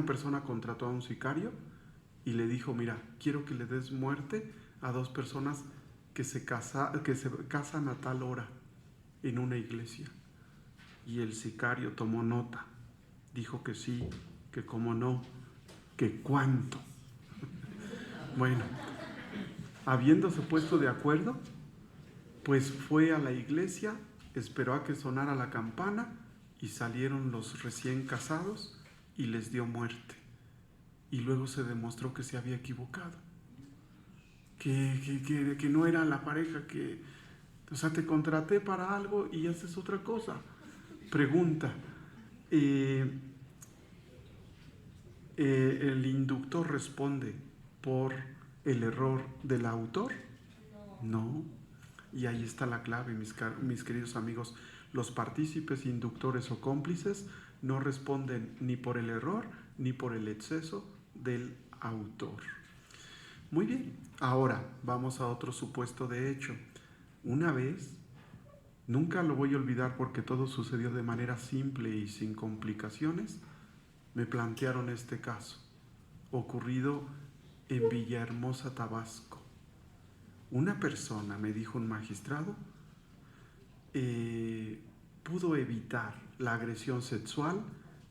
persona contrató a un sicario y le dijo: mira, quiero que le des muerte a 2 personas que se casan a tal hora en una iglesia. Y el sicario tomó nota, dijo que sí, que cómo no, que cuánto. Bueno, habiéndose puesto de acuerdo, pues fue a la iglesia, esperó a que sonara la campana y salieron los recién casados y les dio muerte. Y luego se demostró que se había equivocado, que no era la pareja o sea, te contraté para algo y haces otra cosa. Pregunta: ¿el inductor responde por el error del autor? No. Y ahí está la clave, mis queridos amigos. Los partícipes, inductores o cómplices no responden ni por el error ni por el exceso del autor. Muy bien, ahora vamos a otro supuesto de hecho. Una vez, nunca lo voy a olvidar porque todo sucedió de manera simple y sin complicaciones, me plantearon este caso, ocurrido en Villahermosa, Tabasco. Una persona, me dijo un magistrado, pudo evitar la agresión sexual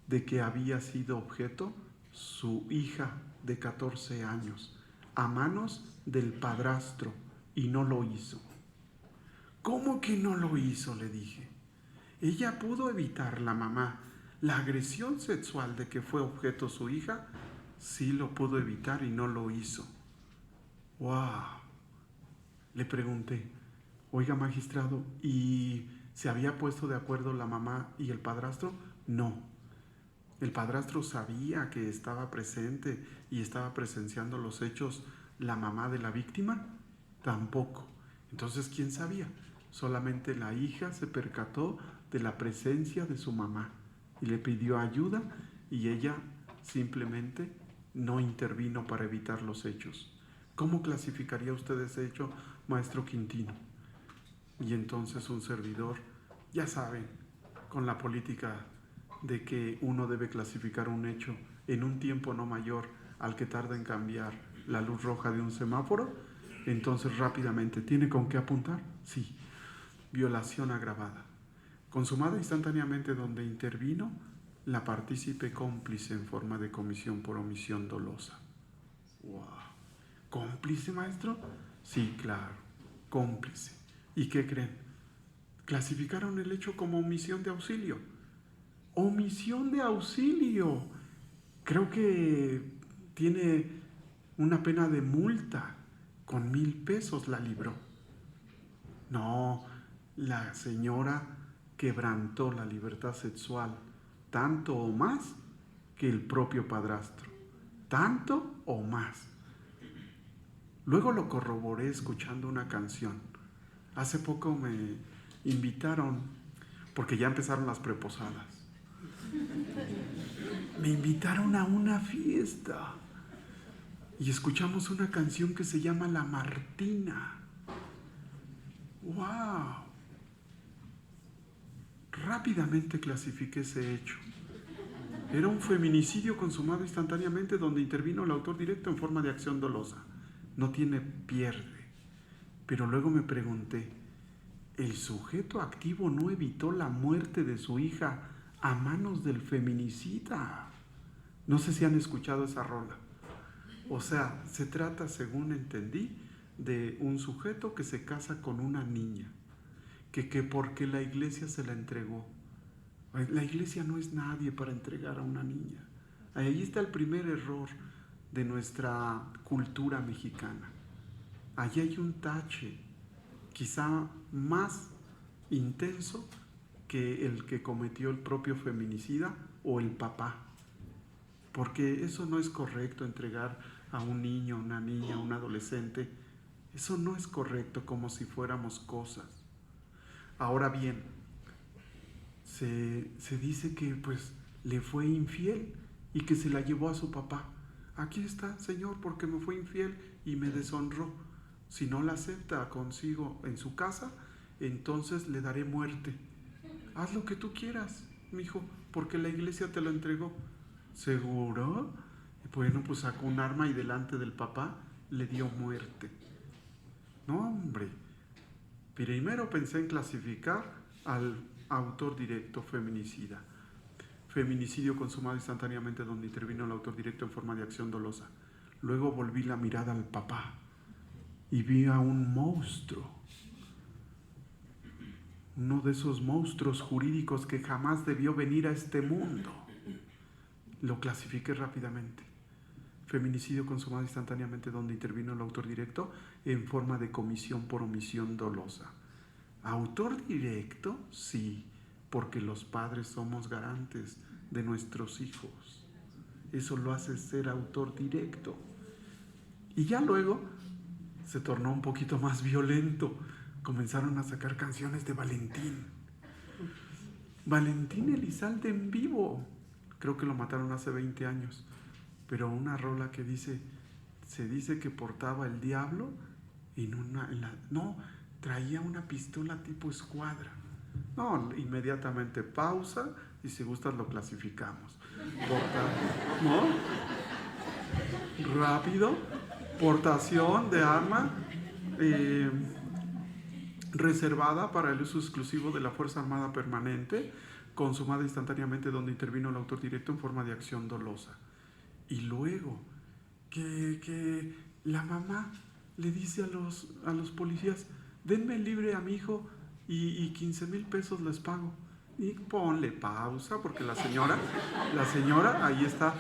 de que había sido objeto su hija de 14 años a manos del padrastro, y no lo hizo. ¿Cómo que no lo hizo?, le dije. Ella pudo evitar, la mamá, la agresión sexual de que fue objeto su hija. Sí lo pudo evitar y no lo hizo. ¡Wow! Le pregunté: oiga, magistrado, ¿y se había puesto de acuerdo la mamá y el padrastro? No. ¿El padrastro sabía que estaba presente y estaba presenciando los hechos la mamá de la víctima? Tampoco. Entonces, ¿quién sabía? Solamente la hija se percató de la presencia de su mamá y le pidió ayuda, y ella simplemente no intervino para evitar los hechos. ¿Cómo clasificaría usted ese hecho, maestro Quintino? Y entonces un servidor, ya saben, con la política de que uno debe clasificar un hecho en un tiempo no mayor al que tarda en cambiar la luz roja de un semáforo, entonces rápidamente, ¿tiene con qué apuntar? Sí, violación agravada, consumada instantáneamente donde intervino la partícipe cómplice en forma de comisión por omisión dolosa. ¡Wow! ¿Cómplice, maestro? Sí, claro, cómplice. ¿Y qué creen? Clasificaron el hecho como omisión de auxilio. ¡Omisión de auxilio! Creo que tiene una pena de multa. Con 1,000 pesos la libró. No, la señora quebrantó la libertad sexual, tanto o más que el propio padrastro. Tanto o más. Luego lo corroboré escuchando una canción. Hace poco me invitaron, porque ya empezaron las preposadas. Me invitaron a una fiesta y escuchamos una canción que se llama La Martina. ¡Wow! Rápidamente clasifiqué ese hecho. Era un feminicidio consumado instantáneamente donde intervino el autor directo en forma de acción dolosa. No tiene pierde. Pero luego me pregunté, ¿el sujeto activo no evitó la muerte de su hija a manos del feminicida? No sé si han escuchado esa rola. O sea, se trata, según entendí, de un sujeto que se casa con una niña, que porque la iglesia se la entregó. La iglesia no es nadie para entregar a una niña. Ahí está el primer error de nuestra cultura mexicana. Allí hay un tache, quizá más intenso que el que cometió el propio feminicida o el papá. Porque eso no es correcto, entregar a un niño, una niña, un adolescente. Eso no es correcto, como si fuéramos cosas. Ahora bien, se dice que pues le fue infiel y que se la llevó a su papá. Aquí está, Señor, porque me fue infiel y me deshonró. Si no la acepta consigo en su casa, entonces le daré muerte. Haz lo que tú quieras, mijo, porque la iglesia te lo entregó. ¿Seguro? Bueno, pues sacó un arma y delante del papá le dio muerte. No, hombre. Primero pensé en clasificar al autor directo feminicida. Feminicidio consumado instantáneamente donde intervino el autor directo en forma de acción dolosa. Luego volví la mirada al papá y vi a un monstruo. Uno de esos monstruos jurídicos que jamás debió venir a este mundo. Lo clasifiqué rápidamente. Feminicidio consumado instantáneamente donde intervino el autor directo en forma de comisión por omisión dolosa. ¿Autor directo? Sí, porque los padres somos garantes de nuestros hijos. Eso lo hace ser autor directo. Y ya luego se tornó un poquito más violento. Comenzaron a sacar canciones de Valentín. Valentín Elizalde en vivo. Creo que lo mataron hace 20 años. Pero una rola que dice, se dice que portaba el diablo traía una pistola tipo escuadra. No, inmediatamente pausa y si gustas lo clasificamos. Rápido, portación de arma reservada para el uso exclusivo de la Fuerza Armada Permanente, consumada instantáneamente donde intervino el autor directo en forma de acción dolosa. Y luego que la mamá le dice a los policías, denme libre a mi hijo y 15,000 pesos les pago. Y ponle pausa porque la señora, ahí está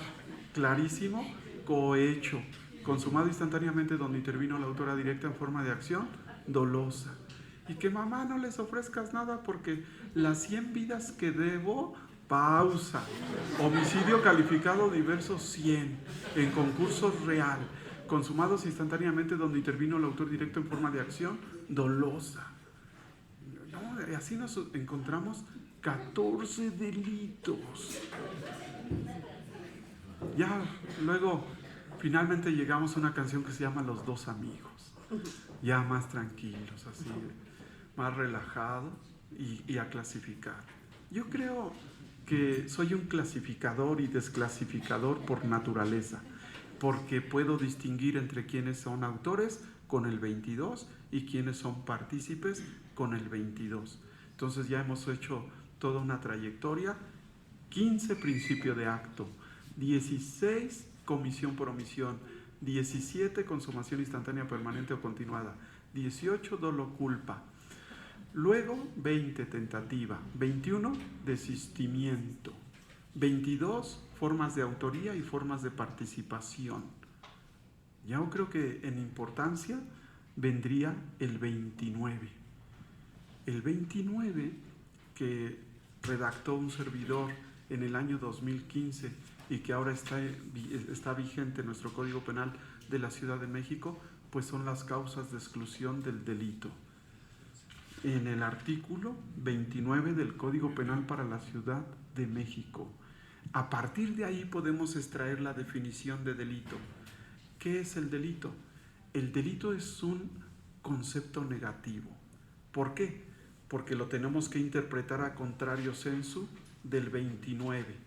clarísimo, cohecho, consumado instantáneamente donde intervino la autora directa en forma de acción dolosa. Y que mamá no les ofrezcas nada porque las 100 vidas que debo, pausa. Homicidio calificado diverso 100 en concurso real, consumados instantáneamente donde intervino el autor directo en forma de acción dolosa. No, así nos encontramos 14 delitos. Ya luego, finalmente llegamos a una canción que se llama Los Dos Amigos. Ya más tranquilos, así, más relajados y a clasificar. Yo creo que soy un clasificador y desclasificador por naturaleza, porque puedo distinguir entre quienes son autores con el 22 y quienes son partícipes con el 22. Entonces ya hemos hecho toda una trayectoria, 15 principio de acto, 16 comisión por omisión, 17 consumación instantánea permanente o continuada, 18 dolo culpa, luego 20 tentativa, 21 desistimiento, 22 formas de autoría y formas de participación. Yo creo que en importancia vendría el 29. El 29 que redactó un servidor en el año 2015 y que ahora está vigente en nuestro Código Penal de la Ciudad de México, pues son las causas de exclusión del delito. En el artículo 29 del Código Penal para la Ciudad de México. A partir de ahí podemos extraer la definición de delito. ¿Qué es el delito? El delito es un concepto negativo. ¿Por qué? Porque lo tenemos que interpretar a contrario sensu del 29.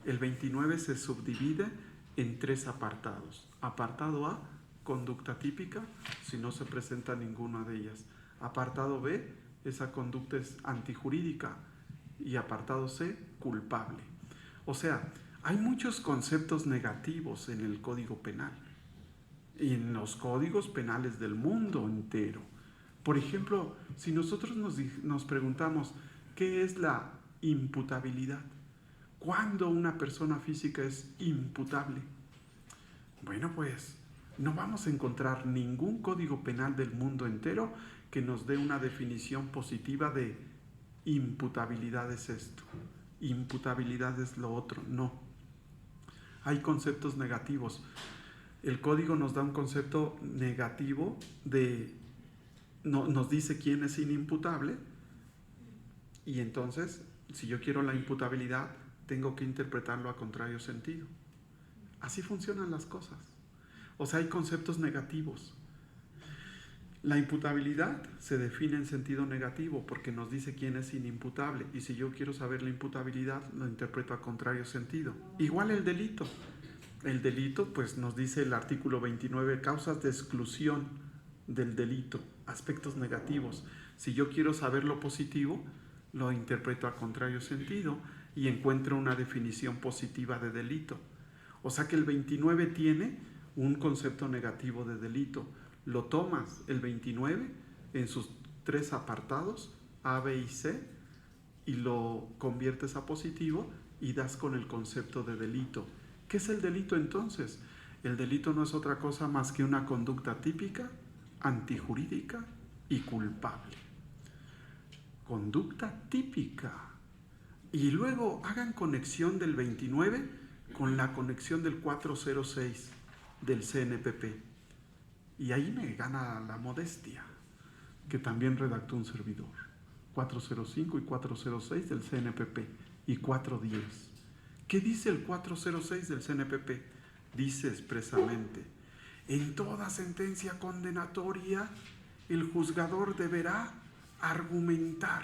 El 29 se subdivide en 3 apartados. Apartado A, conducta típica, si no se presenta ninguna de ellas. Apartado B, esa conducta es antijurídica. Y apartado C, culpable. O sea, hay muchos conceptos negativos en el Código Penal y en los códigos penales del mundo entero. Por ejemplo, si nosotros nos preguntamos ¿qué es la imputabilidad? ¿Cuándo una persona física es imputable? Bueno, pues no vamos a encontrar ningún código penal del mundo entero que nos dé una definición positiva de imputabilidad es esto, imputabilidad es lo otro. No. Hay conceptos negativos. El código nos da un concepto negativo nos dice quién es inimputable, y entonces, si yo quiero la imputabilidad, tengo que interpretarlo a contrario sentido. Así funcionan las cosas. O sea, hay conceptos negativos. La imputabilidad se define en sentido negativo porque nos dice quién es inimputable, y si yo quiero saber la imputabilidad, lo interpreto a contrario sentido. Igual el delito. El delito, pues nos dice el artículo 29, causas de exclusión del delito, aspectos negativos. Si yo quiero saber lo positivo, lo interpreto a contrario sentido y encuentro una definición positiva de delito. O sea que el 29 tiene un concepto negativo de delito. Lo tomas, el 29, en sus 3 apartados, A, B y C, y lo conviertes a positivo y das con el concepto de delito. ¿Qué es el delito entonces? El delito no es otra cosa más que una conducta típica, antijurídica y culpable. Conducta típica. Y luego hagan conexión del 29 con la conexión del 406 del CNPP. Y ahí me gana la modestia, que también redactó un servidor. 405 y 406 del CNPP y 410. ¿Qué dice el 406 del CNPP? Dice expresamente: en toda sentencia condenatoria, el juzgador deberá argumentar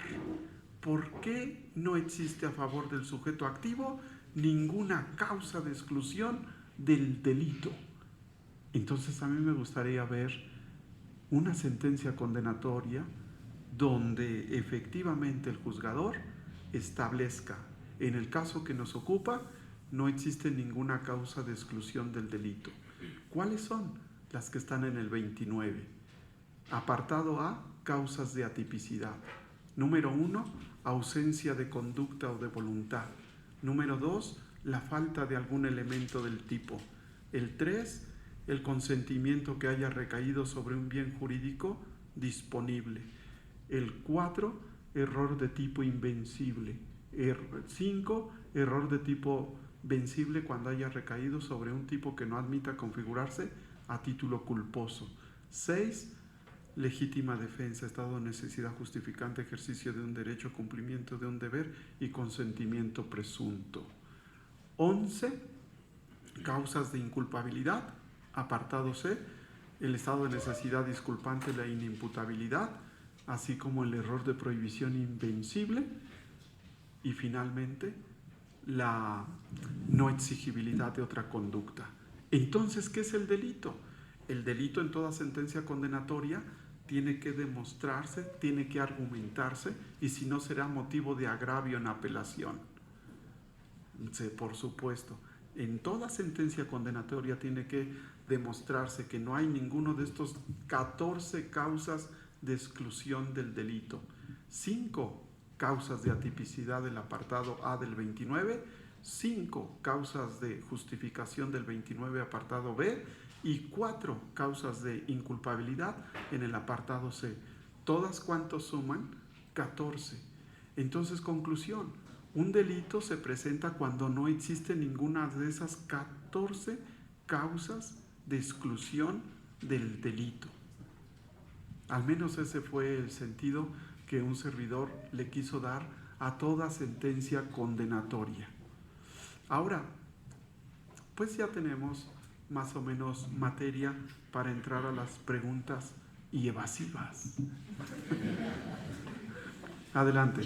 por qué no existe a favor del sujeto activo ninguna causa de exclusión del delito. Entonces a mí me gustaría ver una sentencia condenatoria donde efectivamente el juzgador establezca: en el caso que nos ocupa, no existe ninguna causa de exclusión del delito. ¿Cuáles son? Las que están en el 29. Apartado A, causas de atipicidad. Número 1, ausencia de conducta o de voluntad. Número 2, la falta de algún elemento del tipo. El 3, el consentimiento que haya recaído sobre un bien jurídico disponible. El 4, error de tipo invencible. 5, error de tipo vencible cuando haya recaído sobre un tipo que no admita configurarse a título culposo. 6, legítima defensa, estado de necesidad justificante, ejercicio de un derecho, cumplimiento de un deber y consentimiento presunto. 11, Causas de inculpabilidad, apartado C, el estado de necesidad disculpante, la inimputabilidad, así como el error de prohibición invencible, y finalmente la no exigibilidad de otra conducta. Entonces, ¿qué es el delito? El delito en toda sentencia condenatoria tiene que demostrarse, tiene que argumentarse, y si no será motivo de agravio en apelación. Sí, por supuesto, en toda sentencia condenatoria tiene que demostrarse que no hay ninguno de estos 14 causas de exclusión del delito, 5 causas de atipicidad del apartado A del 29, 5 causas de justificación del 29 apartado B y 4 causas de inculpabilidad en el apartado C. ¿Todas cuántos suman? 14. Entonces, conclusión, un delito se presenta cuando no existe ninguna de esas 14 causas de exclusión del delito. Al menos ese fue el sentido que un servidor le quiso dar a toda sentencia condenatoria. Ahora, pues ya tenemos más o menos materia para entrar a las preguntas y evasivas. Adelante.